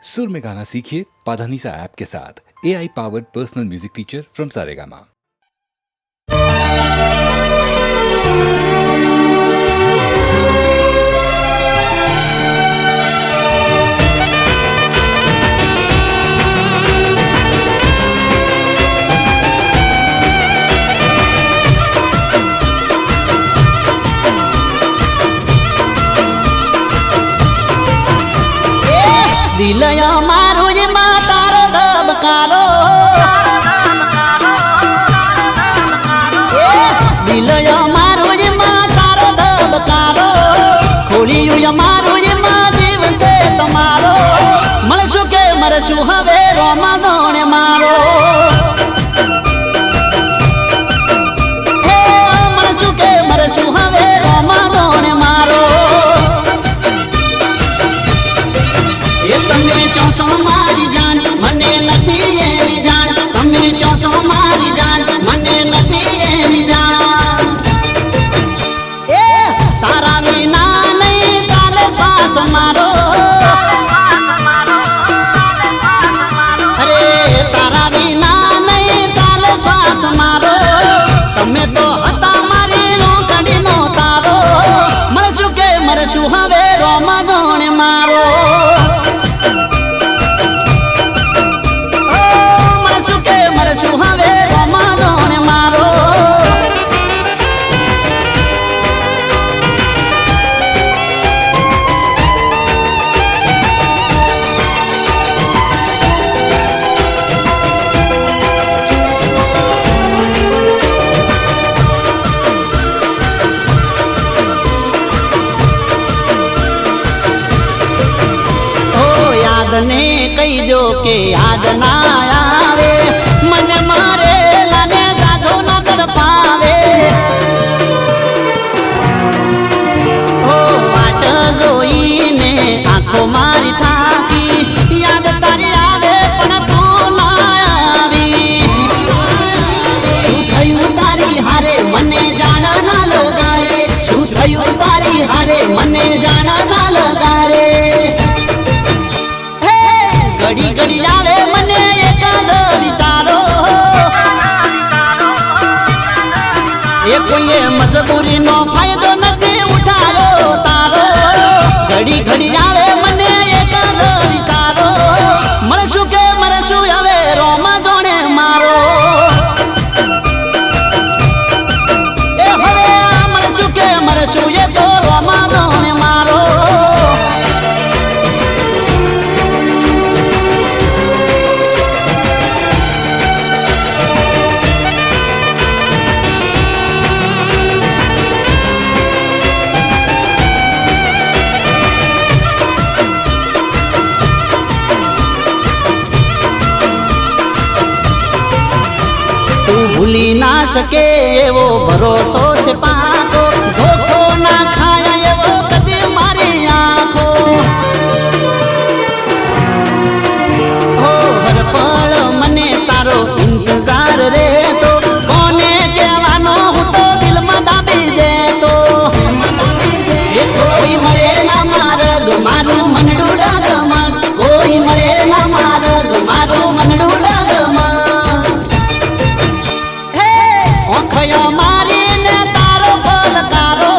सुर में गाना सीखिए पाधानीसा ऐप के साथ AI powered personal music teacher from Saregama. દિલયો મારું જ માં તારો ધબકારો દિલયો મારું જ માં તારો ધબકારો ખોલિયું મારું જ માં દિવસે તમારો મળશું કે મરશું હવે રોમા ગોણે મારો મળશું કે મરશું હવે રોમા ગોણે મારો તમે ચોસો મારી જાન મને નથી એની જાન તમે ચોસો મારી જાન મને નથી એની જાન એ તારા વિના નહીં ચાલે શ્વાસ મારો અરે તારા વિના નહીં ચાલે શ્વાસ મારો તમે તો હતા મારી રોકડીનો તારો મળશું કે મરશું હવે રોમા ગોણે મારો શું હવે રોમા ગોણે મારો યાદ ને કહીજો કે યાદ ના આવે મને મારે લાને જાજો ના તડપાવે ઓ વાટ જોઈને આંખો મારી થાકી યાદ તારી આવે પણ તું ના આવી શું થયું તારી હારે મને જાણ ના લગારે શું થયું તારી હારે મને જાણ ના લગારે ઘડી ઘડી આવે મને એકાદ વિચારો એ કોઈએ મજબૂરીનો ફાયદો નથી ઉઠાયો તારો ઘડી ઘડી આવે મને એકાદ વિચારો મળશું કે મરશું હવે રોમા જોણે મારો એ હવે મળશું કે મરશું એ તો રોમા જોણે મારો ભૂલી ના શકે એવો ભરોસો છે પાકો ધોખો ના ખાય એવો કદી મારી આંખો હો હર પળ મને તારો ઇંતજાર રહેતો કોને કહેવાનો હું તો દિલમાં દાબી દેતો એ કોઈ મળે ના મારગ મારું મનડું ડાગમાં કોઈ મળે ના મારગ મારું મનડું ડાગમાં ઓખયો મારીને તારો પલકારો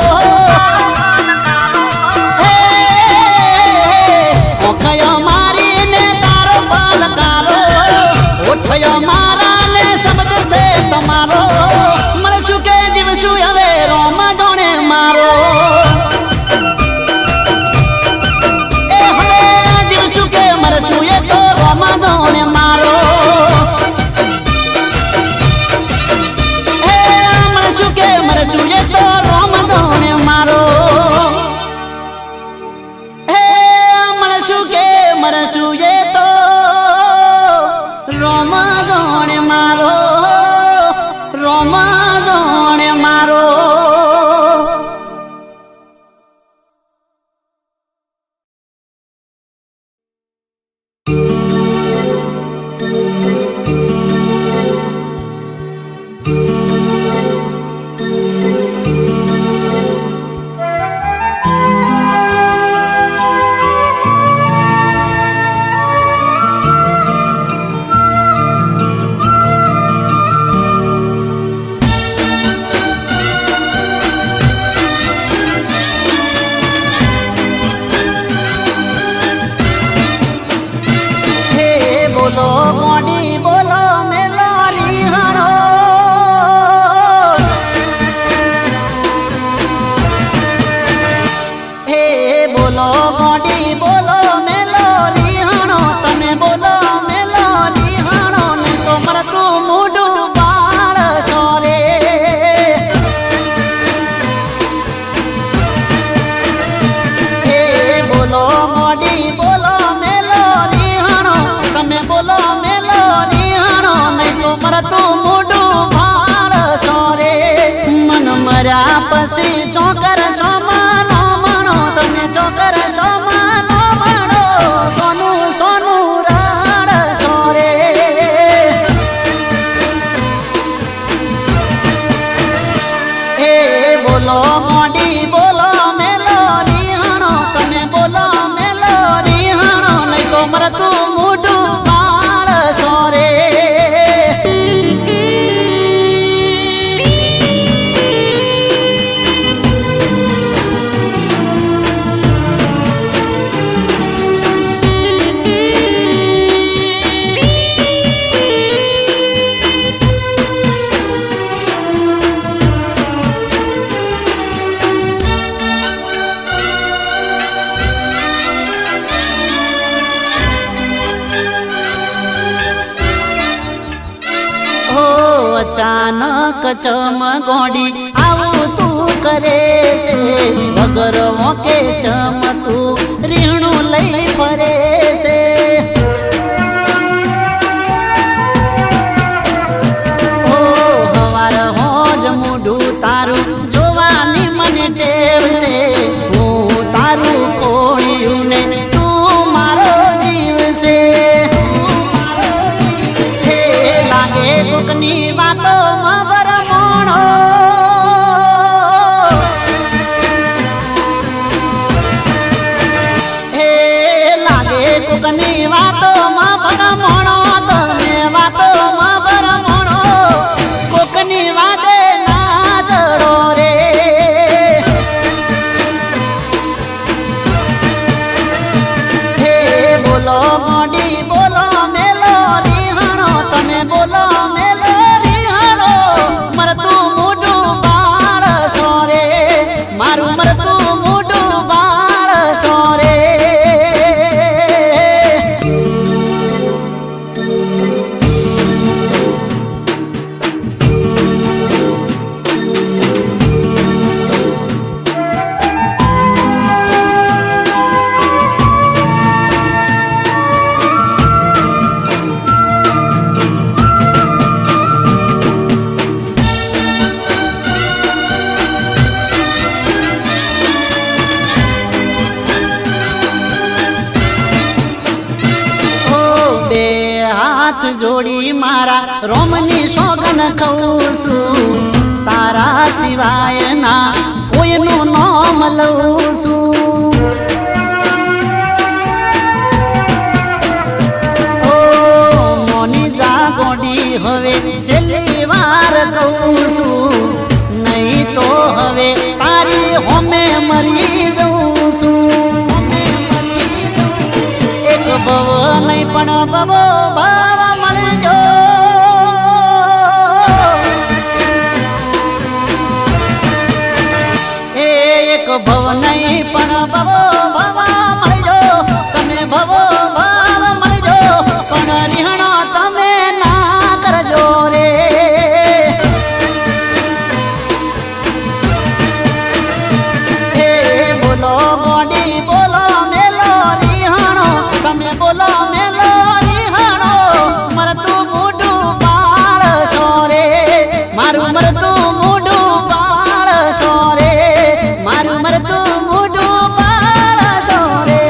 ઓખયો મારીને તારો પલકારો ઓઠયો મારાને શબ્દ છે તમારો મળશું કે જીવશું હવે રોમા જોણે મારો એ હવે જીવશું કે મરશું એ તો રોમા જોણે મારો કે મરશું એ તો રોમા ગોણે મારો હે મળશું કે મરશું એ તો રોમા ગોણે મારો રોમા ગોણે મારો અચાનક ચમ ગોડી આવું તું કરે છે વગર મોકે ચમ તું રીણું લઈ ફરે છે ઓ હવાર હોજ મોઢું તારું જોવાની મને ટેવ છે હું તારું કોળિયું ને તું મારો જીવ છે લાગે કોકની વાતો મબર મોણો હે લાગે કોકની વાતો મબર મોણો તમે વાતો મબર મોણો કોકની વાતે ના ચડો રે હે બોલો મોડી બોલો મેલો રીહણો તમે બોલો મેલો રીહણો મરતું મોઢું બાળ સોરે મારું મરતું મોઢું બાળ સોરે હાથ જોડી મારા રોમની સોગન ખઉં છું તારા સિવાય ના કોઈનું નામ લઉં છું ઓ મોની જા ગોડી હવે છેલ્લી વાર કહું છું નહીં તો હવે તારી હોમે મરી જઉં છું એક ભવ નહીં પણ ભવો ભાવ મળજો એક ભવ નહીં પણ ભવો ભાવ મળજો તમે ભવો ભાવ મળજો પણ રીહણો તમે ના કરજો રે હે બોલો ગોડી બોલો મેલો રીહણો તમે બોલો મેલો રીહણો મરતું મોઢું બાળ સોરે મારું મરતું મોઢું બાળ સોરે મારું મરતું મોઢું બાળ સોરે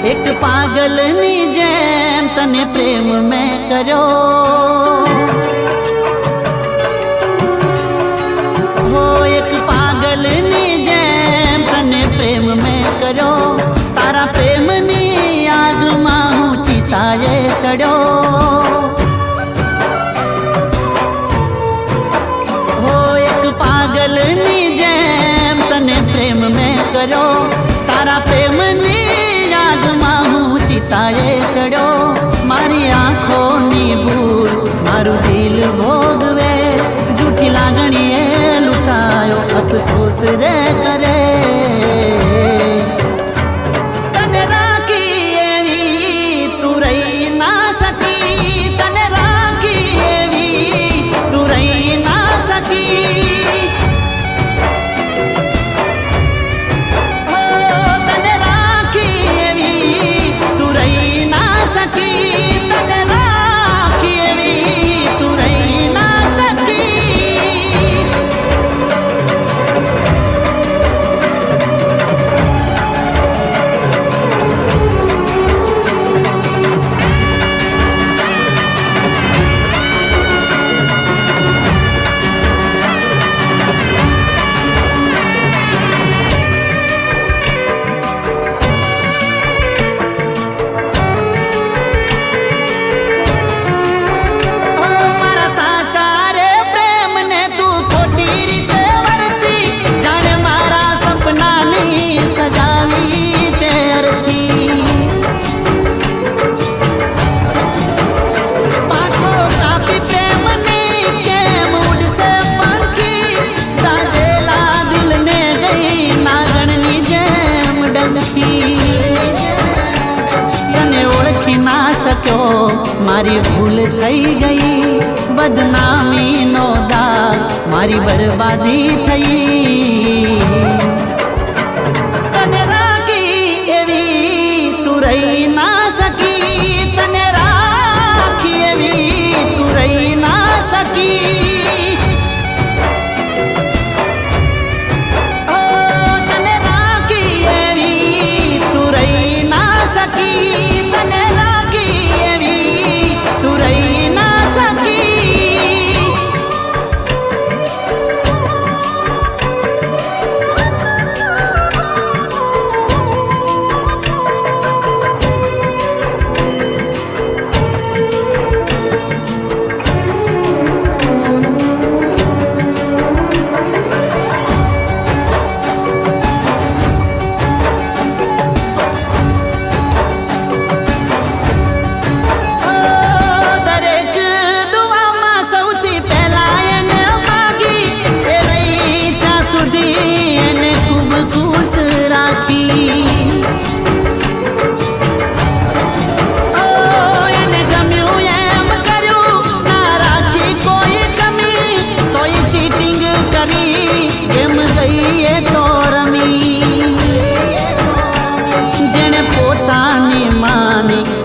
એક પાગલની જેમ તને પ્રેમ મેં કર્યો હો એક પાગલની જેમ તને પ્રેમ મેં કર્યો તારા પ્રેમની આગમાં હું ચિતાએ ચડ્યો હો એક પાગલની જેમ તને પ્રેમ મેં કર્યો તારા પ્રેમની ચિતાએ ચડ્યો મારી આંખોની ભૂલ મારું દિલ ભોગવે જૂઠી લાગણીએ લૂંટાયો અફસોસ રે કરે તને રાખી એવી તું રહી ના સકી તને રાખી એવી તું રહી ના સકી તને રાખી એવી તું રહી ના સકી પૂછ્યો મારી ભૂલ થઈ ગઈ બદનામીનો દાગ મારી બરબાદી થઈ તને રાખી એવી તું રહી ના શકી તને રાખી એવી તું રહી ના શકી તને રાખી એવી તું રહી ના શકી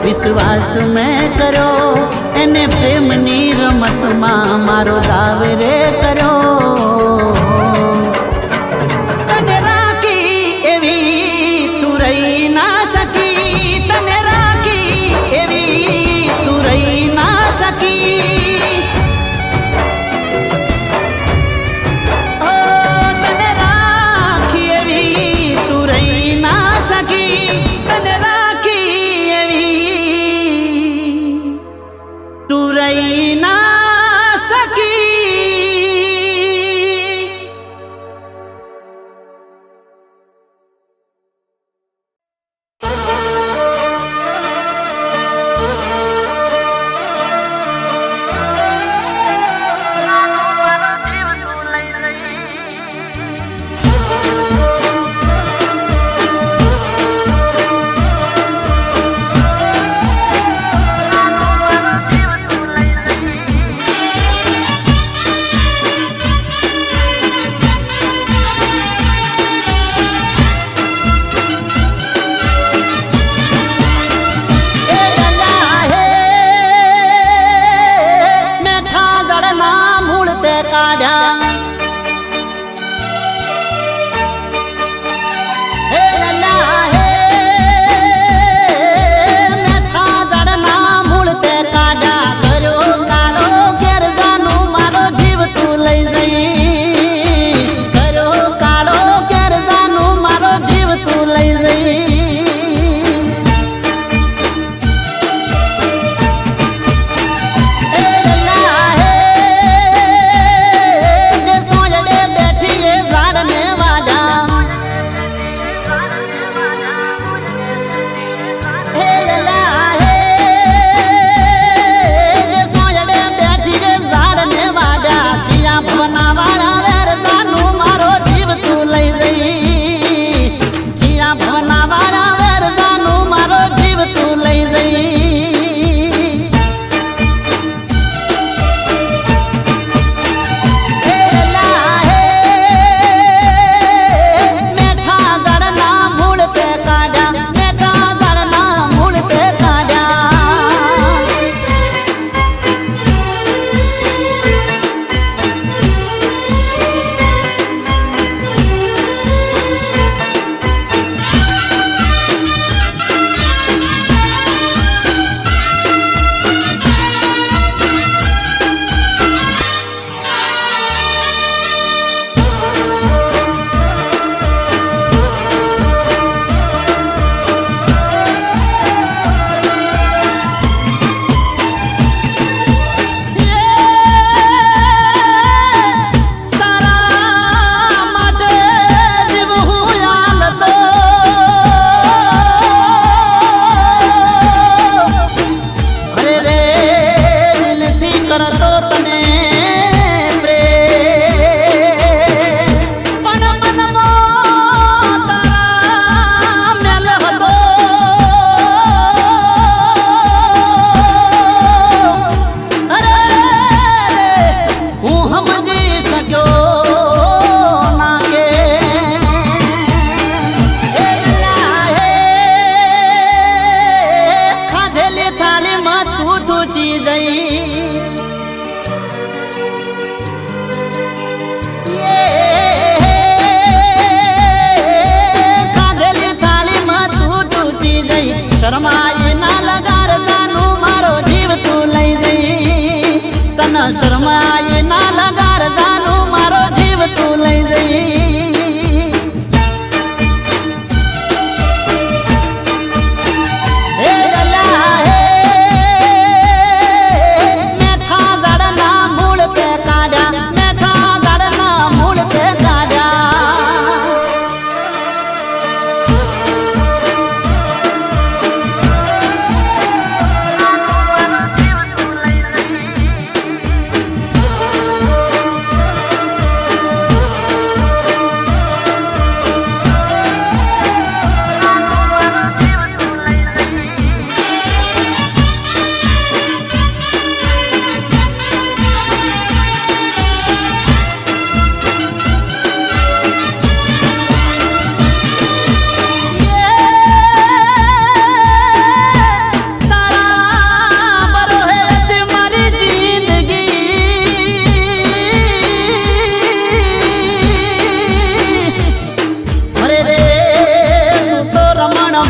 વિશ્વાસ મેં કર્યો એને પ્રેમની રમતમાં મારો દાવ રે કર્યો તને રાખી એવી તું રહી ના શકી તને રાખી એવી તું રહી ના શકી તને રાખી એવી તું રહી ના શકી તને તું રહી ના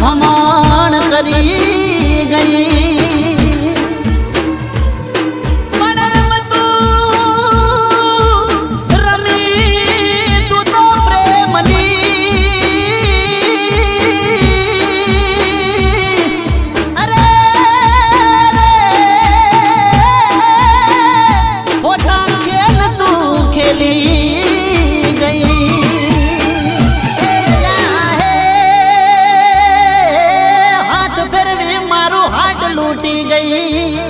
ભમણ કરી ગઈ પણ રમતું રમી તું તો પ્રેમની અરે ખોટા ખેલ તું ખેલી લૂટી ગઈ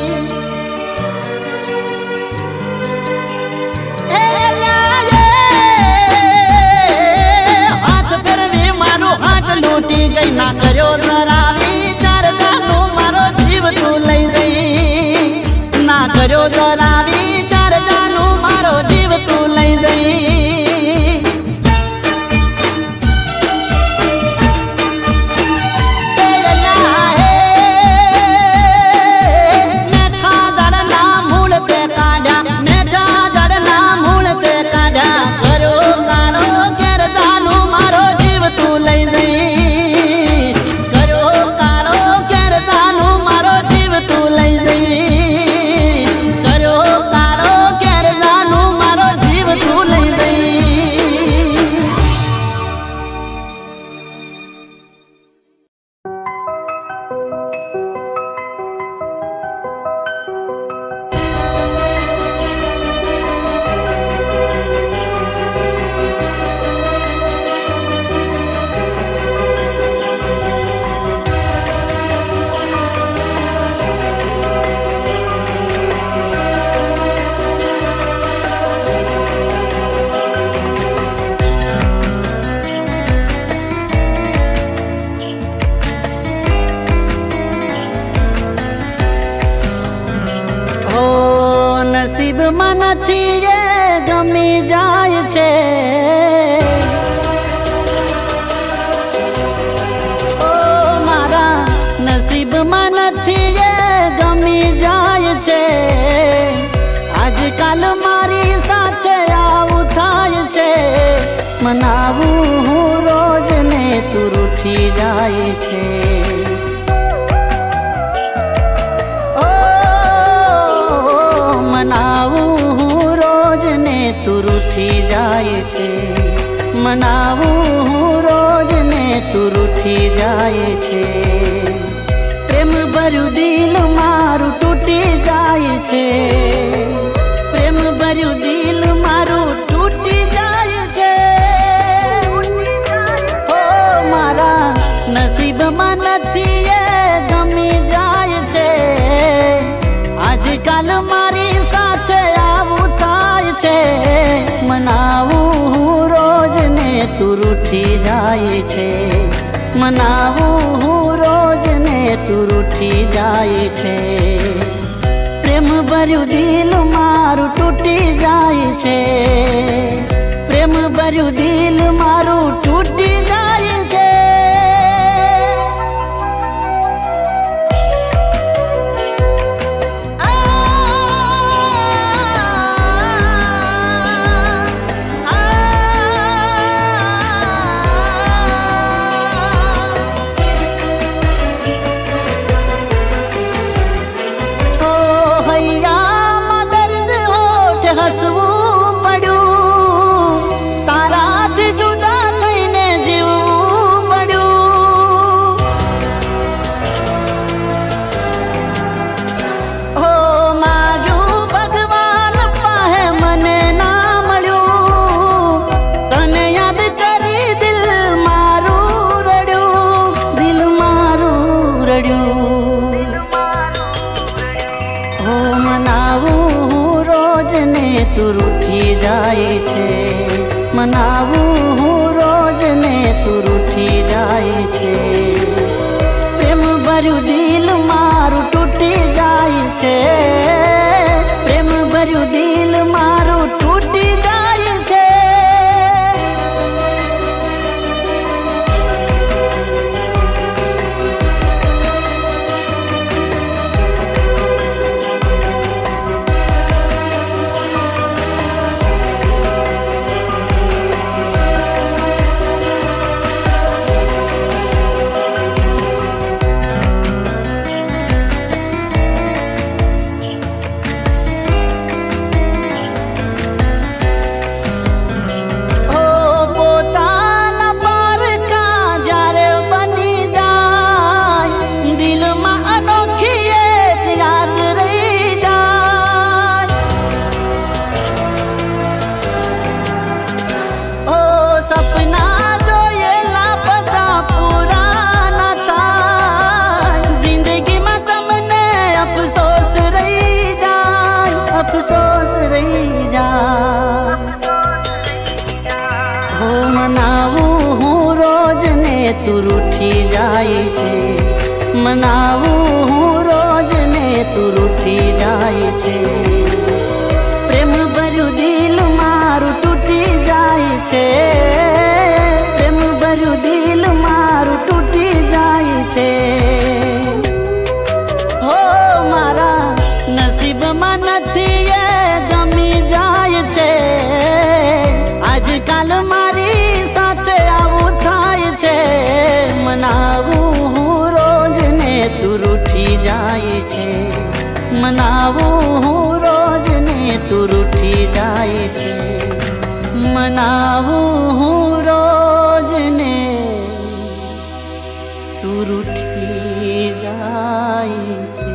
હાથ ફેરવી મારું હાથ લૂટી ગઈ ના કર્યો જરા વિચાર જાનું મારો જીવ તું લઈ જઈ ના કર્યો જરા વિચાર જાનું મારો જીવ તું લઈ જઈ નસીબમાં નથી એ ગમી જાય છે ઓ મારા નસીબમાં નથી એ ગમી જાય છે આજકાલ મારી સાથે આવું થાય છે મનાવું હું રોજ ને તું રૂઠી જાય છે મનાવું હું રોજ ને તું રૂઠી જાય છે મનાવું હું રોજ ને તું રૂઠી જાય છે પ્રેમ ભર્યું દિલ મારું તૂટી જાય છે પ્રેમ ભર્યું દિલ મારું તૂટી જાય છે ઓ મારા નસીબમાં નથી એ ગમી જાય છે આજકાલ મારી સાથે આવું થાય છે મનાવું હું રોજ ને તું રૂઠી જાય છે મનાવું હું રોજ ને તું રૂઠી જાય છે પ્રેમ ભર્યું દિલ મારું તૂટી જાય છે પ્રેમ ભર્યું દિલ મારું તૂટી જાય છે હસવું પડ્યું તારાથી જુદા થઈને જીવવું પડ્યું હો માગ્યું ભગવાન પાસે મને ના મળ્યું તને યાદ કરી દિલ મારું રડ્યું હો મનાવું તું રૂઠી જાય છે મનાવું હું રોજ ને તું રૂઠી જાય છે પ્રેમ ભર્યું દિલ મારું તૂટી જાય છે પ્રેમ ભર્યું દિલ મારું તૂટી જાય છે મનાવું હું રોજ ને તું રૂઠી જાય છે. પ્રેમ ભર્યું દિલ મારું તૂટી જાય છે. પ્રેમ ભર્યું દિલ મારું તૂટી જાય છે. હો મારા નસીબમાં નથી એ ગમી જાય છે. આજકાલ મારી સાથે આવું થાય છે. મનાવું હું રોજ ને તું રૂઠી જાય છે. મનાવું હું રોજ ને તું રૂઠી જાય છે. મનાવું હું રોજ ને તું રૂઠી જાય છે.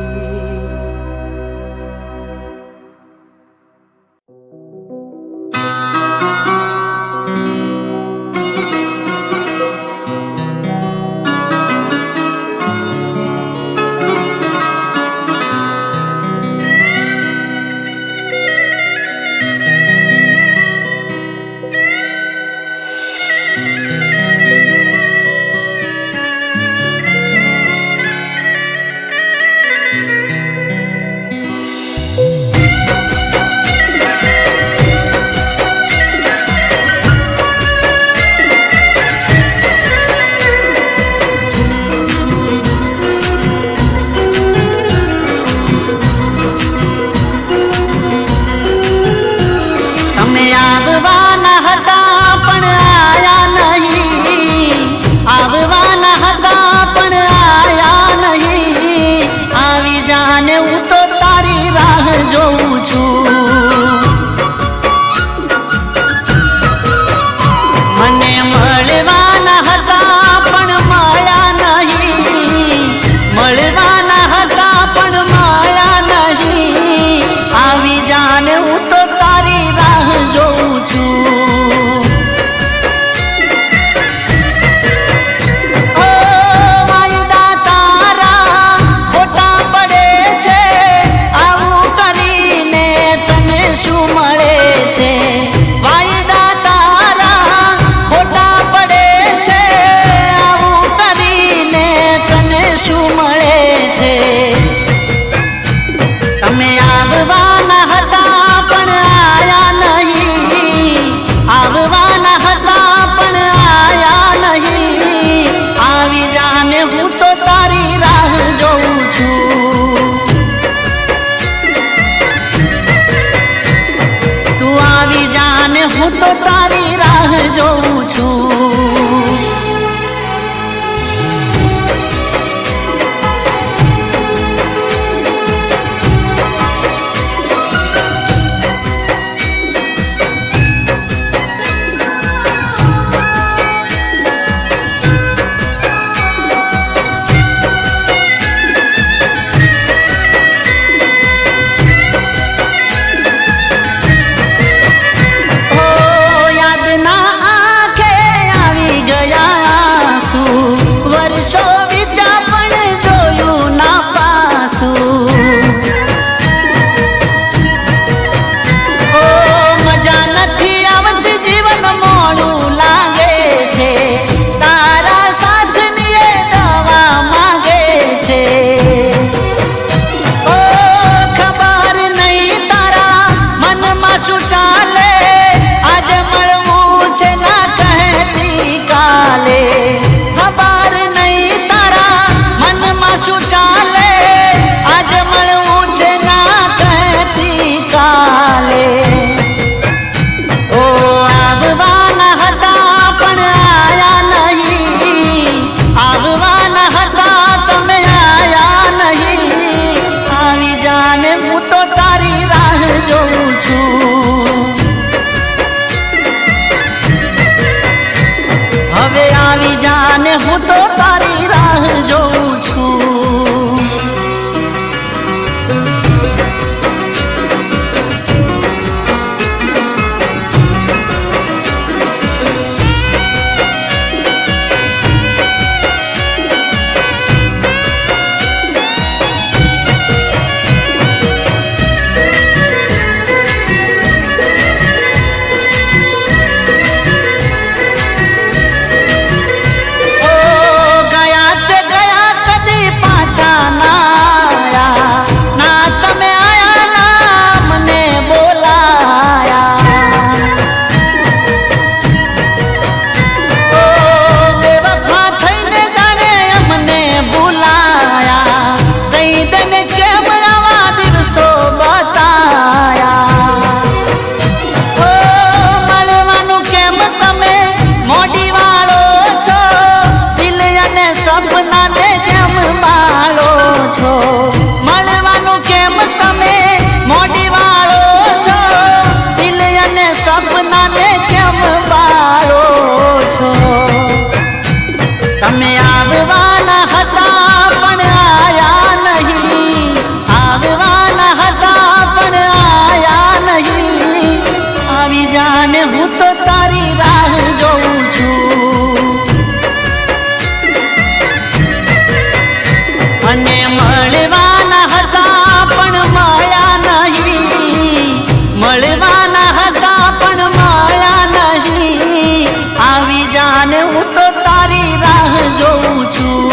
છું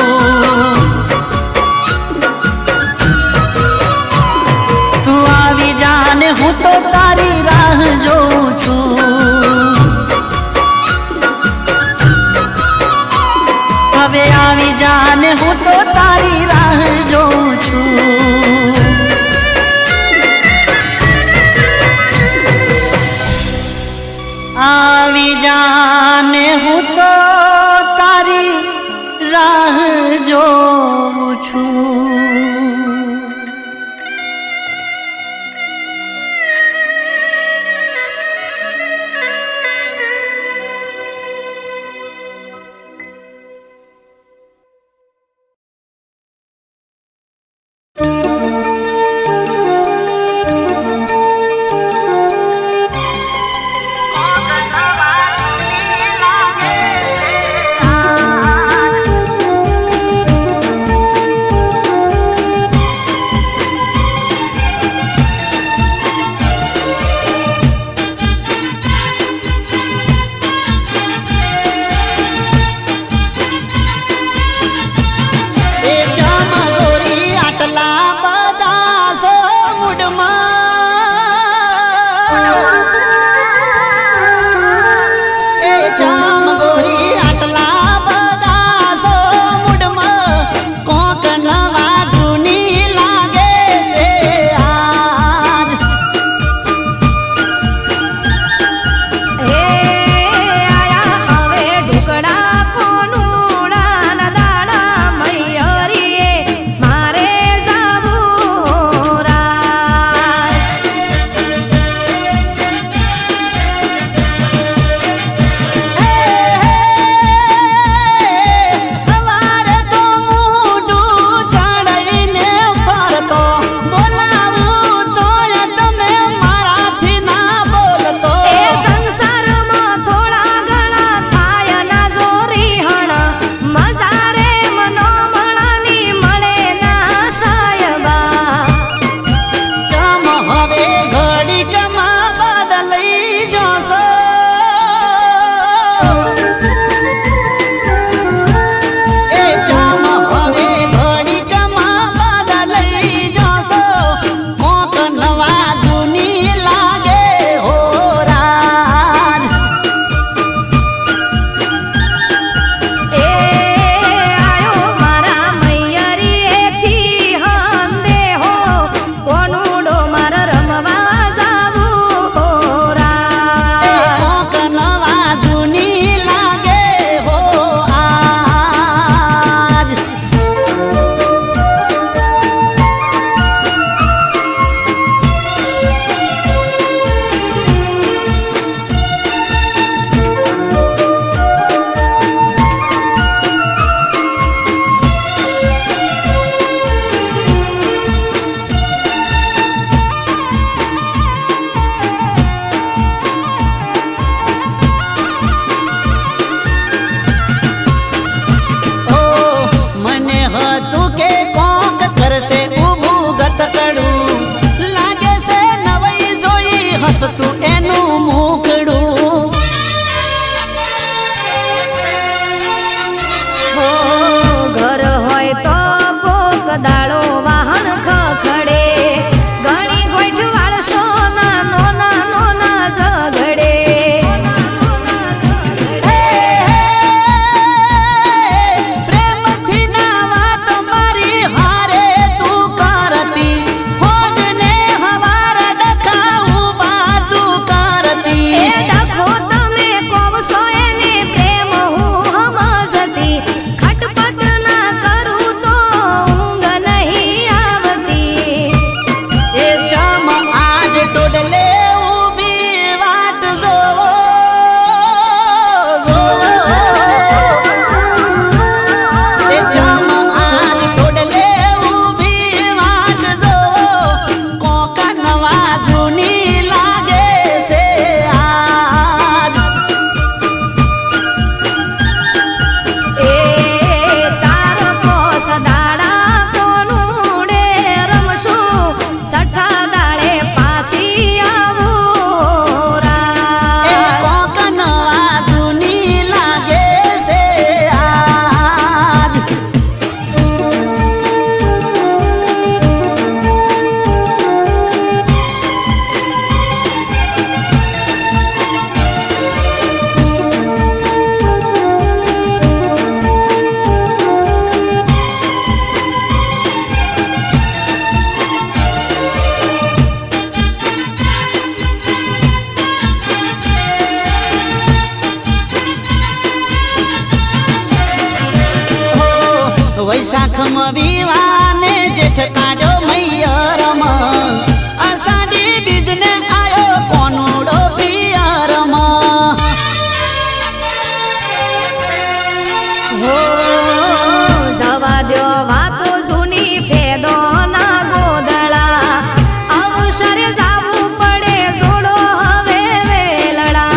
તું આવી જાને હું તો તારી રાહ જોઉં છું હવે આવી જાને હું તો તારી રાહ જોઉં છું આવી જાને હું તો તારી રાહ જોઉં છું વૈશાખમાં વિવાને જેઠ કાઢ્યો મૈયરમાં અષાઢી બીજને આયો કોનુડો પિયરમાં હો જવા દ્યો વાતો જૂની ફેદો ના ગોદળા અવસર જાવું પડે જોડો હવે વેલડા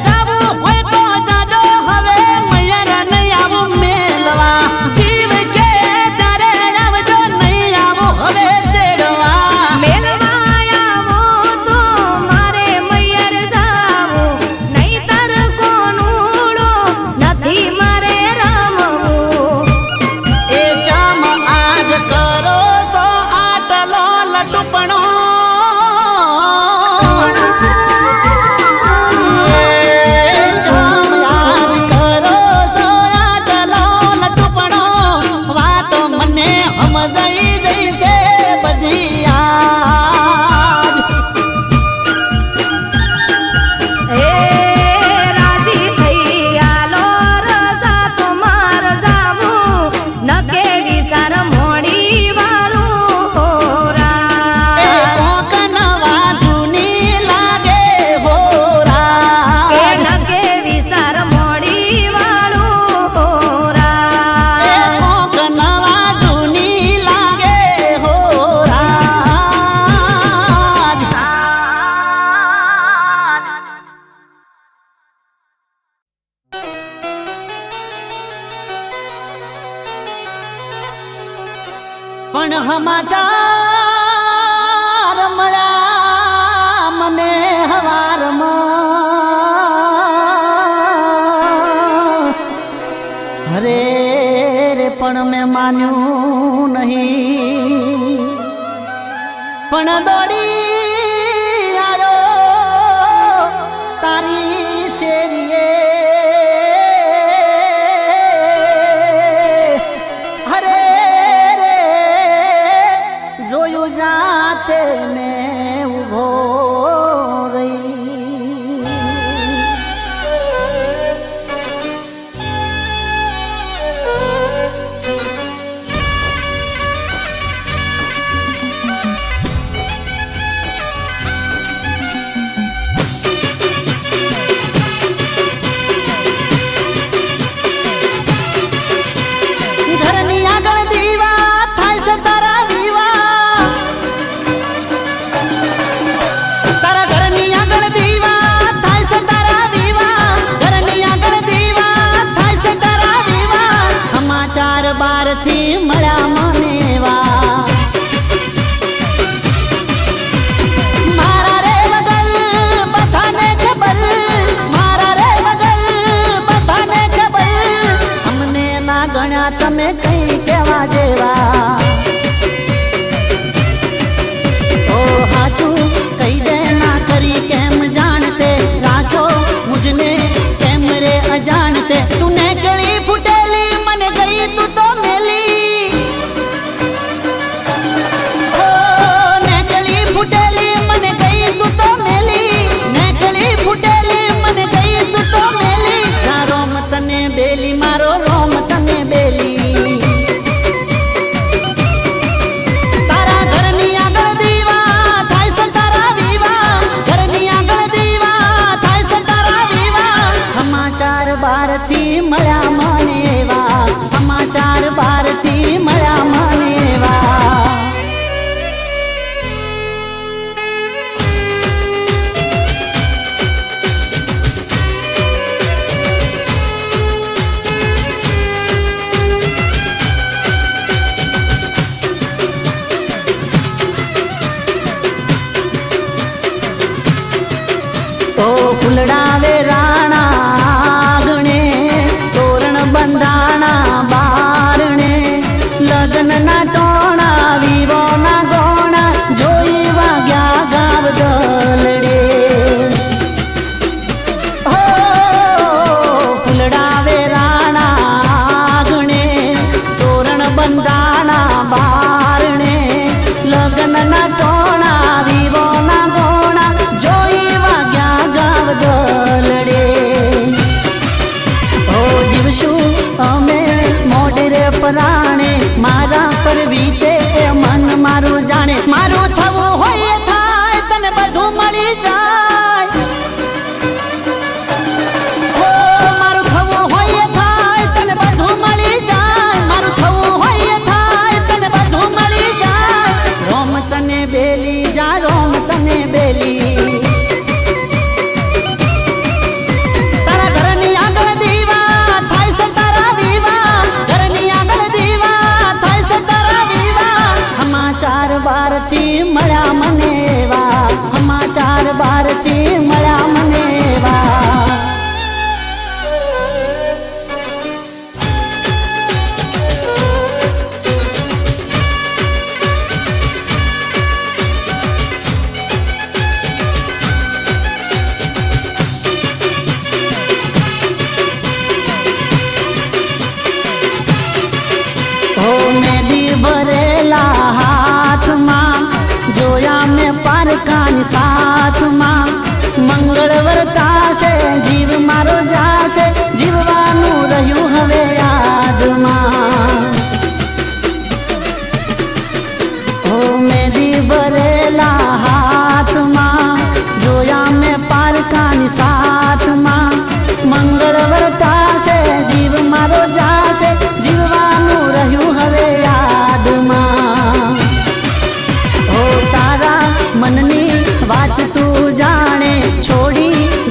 જાવું હોય તો જાજો હવે મૈયર નહીં આવું મેલવા જીવ કે તારે આવજો નહીં આવું હવે તેડવા મેલવા આવો તો મારે મૈયર જાવું નહીતર કોનુડો નથી મારે રમવું એ જામ આજ કરો સો આટલો લટુપણો એ જામ આજ કરો સો આટલો લટુપણો વાતો મને સમજાઈ ગઈ છે બધી આજ હે રાજી થઈ આલો રજા તો માર જાવું નકે વિચાર મોડી વાળું એ હોરા કોક નવા જૂની લાગે હોરા કે નકે વિચાર મોડી વાળું એ હોરા કોક નવા જૂની લાગે હોરાજ. પણ સમાચાર મળ્યા મને હવારમાં અરે રે પણ મેં માન્યું નહીં પણ દોડી આવ્યો તારી શેરીએ અરે રે જોયું જાતે મેં ઊભો રહી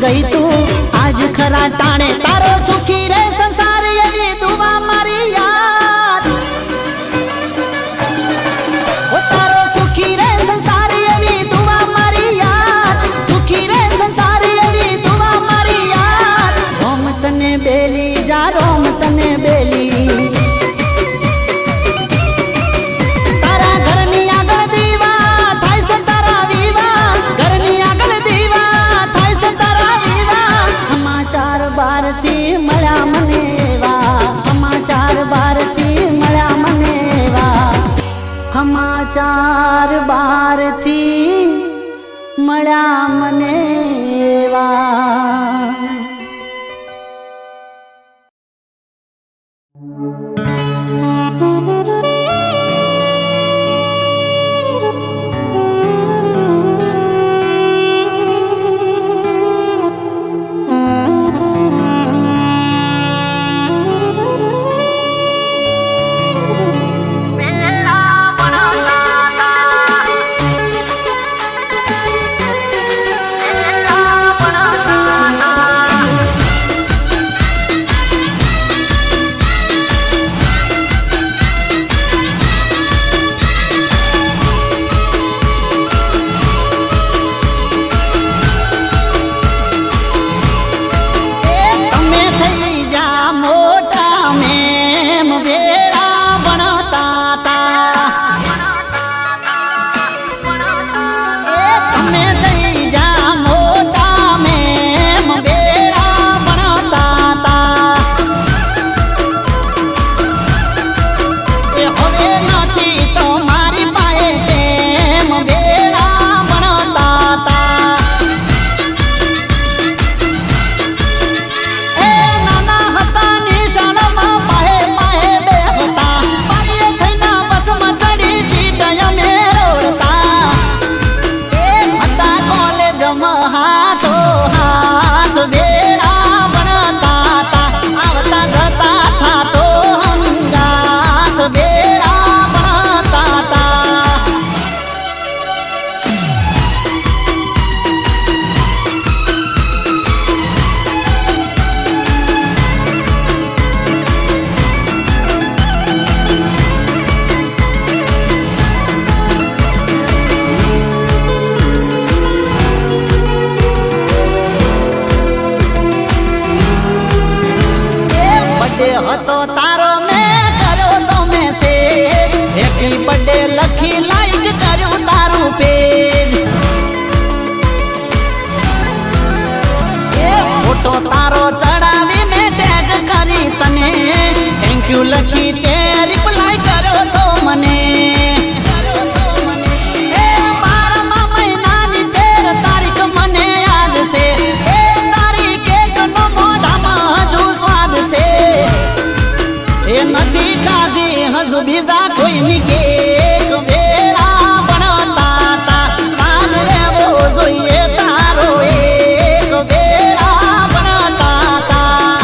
ગઈ તું આજ ખરા ટાણે તારો સુખી રે સંસાર એવી દુવા મારી યાર ઓ તારો સુખી રે સંસાર એવી દુવા મારી યાર સુખી રે સંસાર એવી દુવા મારી યાર રોમ તને બેલી જા રોમ તને બેલી તારા ઘરની આગળ દીવા થાય છે તારા વિવાહ ઘરની આગળ દીવા થાય છે તારા વિવાહ સમાચાર બારથી મળ્યા મને એવા સમાચાર બારથી મળ્યા મને એવા સમાચાર બારથી મળ્યા મને એવા હતો તારો મેં કર્યો તો મેસેજ હેપી બર્થડે લખી લાઈક કર્યું તારું પેજ એ ફોટો તારો ચડાવી મેં ટેગ કરી તને થેન્ક યુ લખી તે રિપ્લાય કર્યો તો મને એ 12મા મહિનાની 13 તારીખ મને યાદ છે એ તારી કેકનો મોઢામાં હજુ સ્વાદ છે એ નથી ખાધી હજુ બીજા કોઈની કેક વેળા ભણતા તા સ્વાદ લેવો જોઈએ તારો એક વેળા ભણતા તા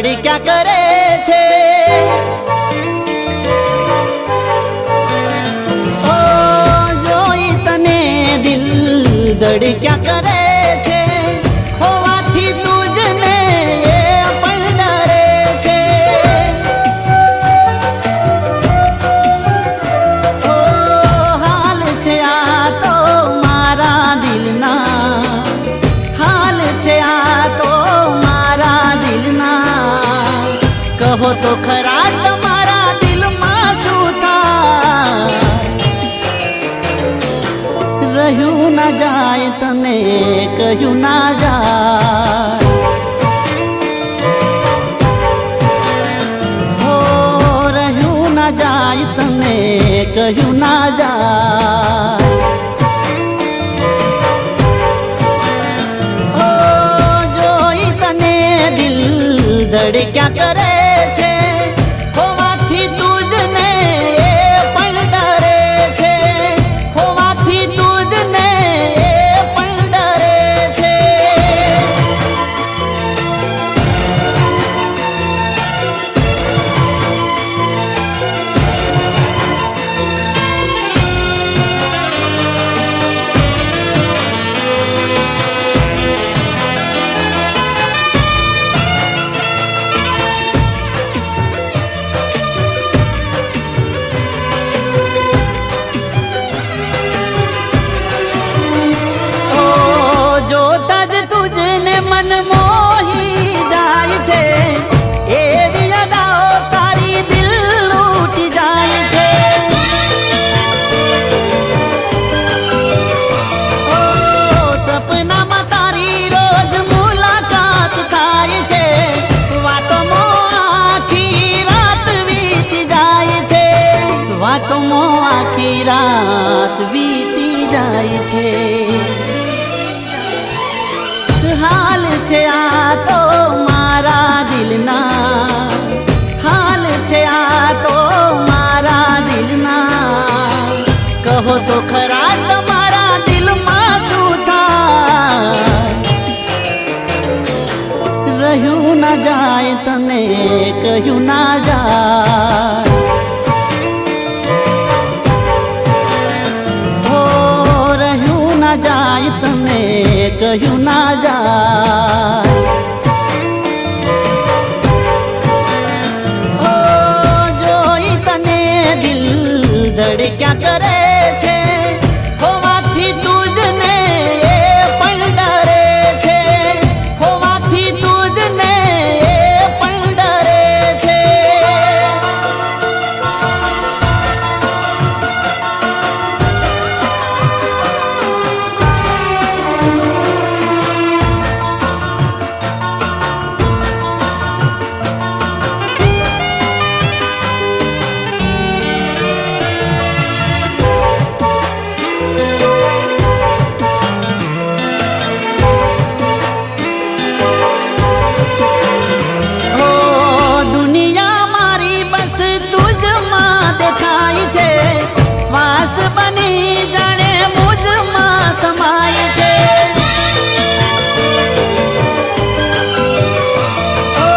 ધડક્યા કરે છે. ઓ જોઈ તને દિલ ધડક્યા કરે છે, હોવાથી તુજને એ પણ ડરે છે. ઓ હાલ છે આ તો મારા દિલના, હાલ છે આ તો મારા દિલના. કહો તો ખરા તમારા દિલમાં શું થાય? રહ્યું ના જાય તને કહ્યું ના જાય. હો રહ્યું ના જાય તને કહ્યું ના જાય. ઓ જોઈ તને દિલ ધડક્યા કરે છે, હોવાથી તુજને એ પણ ડરે છે, હોવાથી તુજને એ પણ ડરે છે. ઓ જોતા જ તુજને મન મોહી જાય છે, એવી અદાઓ તારી દિલ લૂટી જાય છે. ઓ સપનામાં તારી રોજ મુલાકાત થાય છે, વાતોમાં આખી રાત વીતી જાય છે, વાતોમાં આખી રાત વીતી જાય છે. હાલ છે આ તો મારા દિલના, હાલ છે આ તો મારા દિલના. કહો તો ખરા તમારા દિલમાં શું થાય? રહ્યું ના જાય તને કહ્યું ના જાય. હો રહ્યું ના જાય તને કહ્યું ના જાય. ઓ જોઈ તને દિલ ધડક્યા કરે છે, હોવાથી તુજને એ પણ ડરે છે, હોવાથી તુજને એ પણ ડરે છે. ઓ દુનિયા મારી બસ તુજમાં દેખાય છે, શ્વાસ બની જાણે મુજમાં સમાય છે. ઓ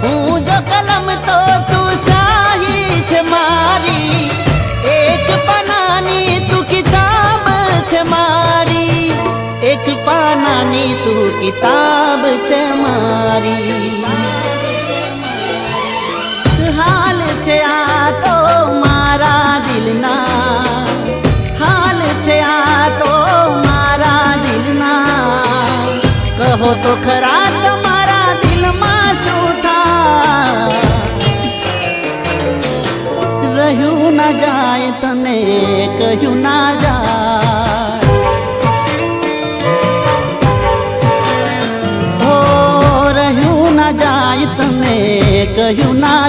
હું જો કલમ તો તું શાહી છે મારી, એક પાનાની તું કિતાબ છે મારી, એક પાનાની તું કિતાબ છે મારી. હાલ છે આ તો મારા દિલના, હાલ છે આ તો મારા દિલના. કહો તો ખરા તમારા દિલમાં શું થાય? રહ્યું ના જાય તને કહ્યું ના જાય. હો રહ્યું ના જાય તને કહ્યું ના